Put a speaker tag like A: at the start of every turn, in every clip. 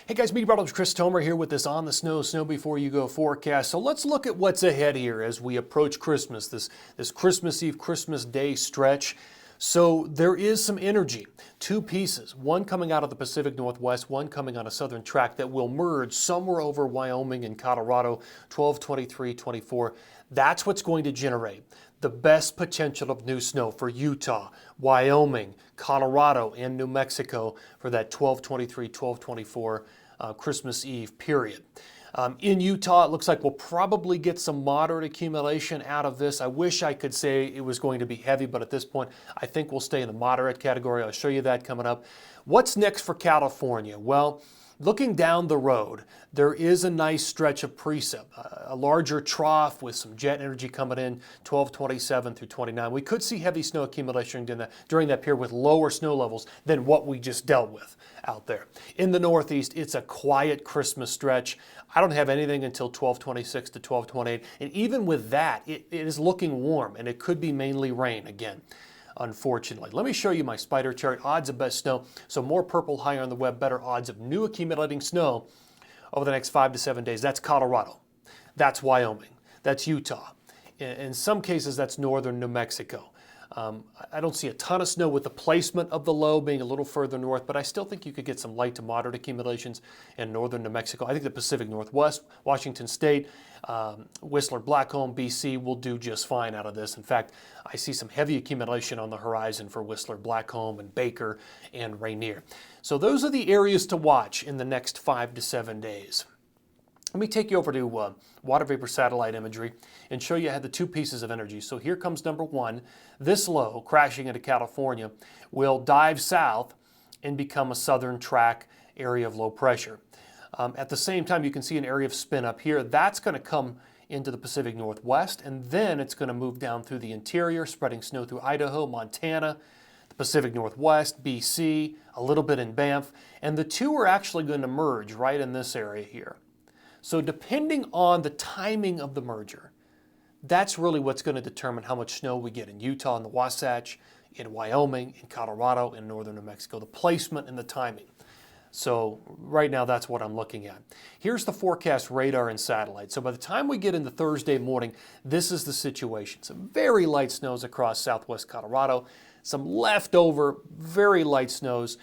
A: Hey guys, meteorologist Chris Tomer here with this On the Snow Before You Go forecast. So let's look at what's ahead here as we approach Christmas, this Christmas Eve, Christmas Day stretch. So there is some energy, two pieces, one coming out of the Pacific Northwest, one coming on a southern track that will merge somewhere over Wyoming and Colorado, 12, 23, 24. That's what's going to generate the best potential of new snow for Utah, Wyoming, Colorado, and New Mexico for that 12-23, 12-24 Christmas Eve period. In Utah, it looks like we'll probably get some moderate accumulation out of this. I wish I could say it was going to be heavy, but at this point, I think we'll stay in the moderate category. I'll show you that coming up. What's next for California? Well, looking down the road, there is a nice stretch of precip, a larger trough with some jet energy coming in, 1227 through 29. We could see heavy snow accumulation during that period with lower snow levels than what we just dealt with out there. In the Northeast, it's a quiet Christmas stretch. I don't have anything until 1226 to 1228, and even with that, it is looking warm, and it could be mainly rain again, unfortunately. Let me show you my spider chart, odds of best snow. So more purple higher on the web, better odds of new accumulating snow over the next 5 to 7 days. That's Colorado, that's Wyoming, that's Utah. In some cases, that's northern New Mexico. I don't see a ton of snow with the placement of the low being a little further north, but I still think you could get some light to moderate accumulations in northern New Mexico. I think the Pacific Northwest, Washington State, Whistler, Blackcomb, BC will do just fine out of this. In fact, I see some heavy accumulation on the horizon for Whistler, Blackcomb, and Baker, and Rainier. So those are the areas to watch in the next 5 to 7 days. Let me take you over to water vapor satellite imagery and show you how the two pieces of energy. So here comes number one. This low crashing into California will dive south and become a southern track area of low pressure. At the same time, you can see an area of spin up here. That's going to come into the Pacific Northwest, and then it's going to move down through the interior, spreading snow through Idaho, Montana, the Pacific Northwest, BC, a little bit in Banff, and the two are actually going to merge right in this area here. So depending on the timing of the merger, that's really what's going to determine how much snow we get in Utah and the Wasatch, in Wyoming, in Colorado, in northern New Mexico, the placement and the timing. So right now that's what I'm looking at. Here's the forecast radar and satellite. So by the time we get into Thursday morning, this is the situation. Some very light snows across southwest Colorado, some leftover very light snows.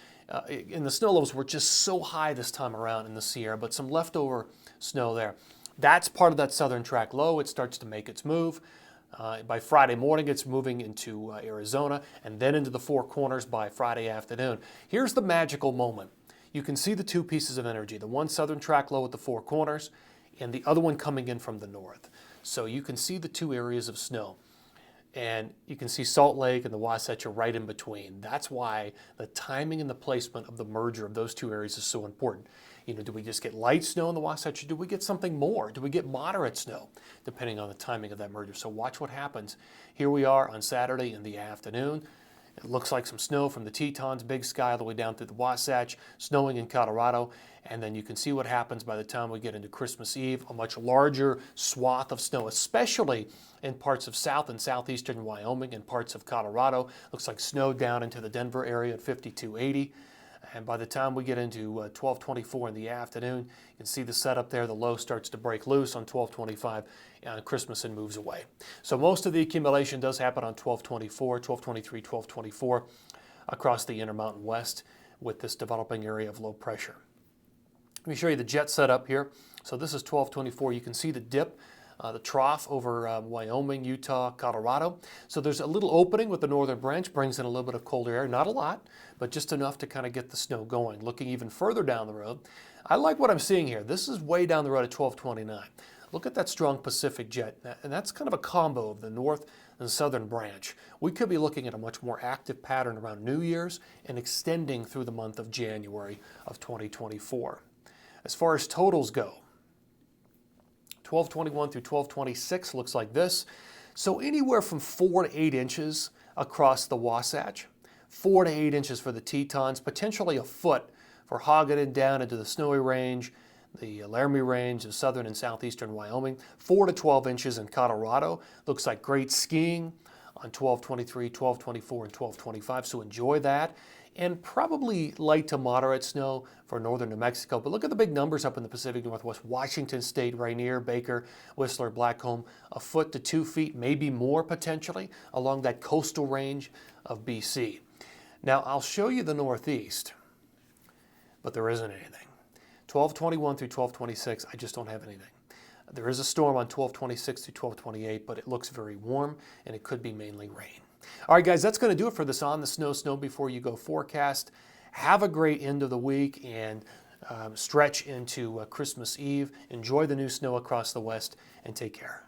A: And the snow levels were just so high this time around in the Sierra, but some leftover snow there. That's part of that southern track low. It starts to make its move. By Friday morning, it's moving into Arizona and then into the Four Corners by Friday afternoon. Here's the magical moment. You can see the two pieces of energy, the one southern track low at the Four Corners and the other one coming in from the north. So you can see the two areas of snow. And you can see Salt Lake and the Wasatch are right in between. That's why the timing and the placement of the merger of those two areas is so important. You know, do we just get light snow in the Wasatch, or do we get something more? Do we get moderate snow, depending on the timing of that merger? So watch what happens. Here we are on Saturday in the afternoon. It looks like some snow from the Tetons, Big Sky, all the way down through the Wasatch, snowing in Colorado. And then you can see what happens by the time we get into Christmas Eve, a much larger swath of snow, especially in parts of south and southeastern Wyoming and parts of Colorado. Looks like snow down into the Denver area at 5280. And by the time we get into 1224 in the afternoon, you can see the setup there. The low starts to break loose on 1225 and Christmas and moves away. So most of the accumulation does happen on 1224, 1223, 1224 across the Intermountain West with this developing area of low pressure. Let me show you the jet setup here. So this is 1224. You can see the dip, the trough over Wyoming, Utah, Colorado. So there's a little opening with the northern branch, brings in a little bit of colder air, not a lot, but just enough to kind of get the snow going. Looking even further down the road, I like what I'm seeing here. This is way down the road at 1229. Look at that strong Pacific jet, and that's kind of a combo of the north and southern branch. We could be looking at a much more active pattern around New Year's and extending through the month of January of 2024. As far as totals go, 1221 through 1226 looks like this. So anywhere from 4 to 8 inches across the Wasatch, 4 to 8 inches for the Tetons, potentially a foot for Hugoton down into the Snowy Range, the Laramie Range of southern and southeastern Wyoming, 4 to 12 inches in Colorado. Looks like great skiing on 1223, 1224, and 1225, so enjoy that. and probably light to moderate snow for northern New Mexico. But look at the big numbers up in the Pacific Northwest. Washington State, Rainier, Baker, Whistler, Blackcomb, 1 foot to 2 feet, maybe more potentially, along that coastal range of BC. Now, I'll show you the Northeast, but there isn't anything. 1221 through 1226, I just don't have anything. There is a storm on 1226 through 1228, but it looks very warm, and it could be mainly rain. All right, guys, that's going to do it for this On the Snow Before You Go forecast. Have a great end of the week and stretch into Christmas Eve. Enjoy the new snow across the west, and take care.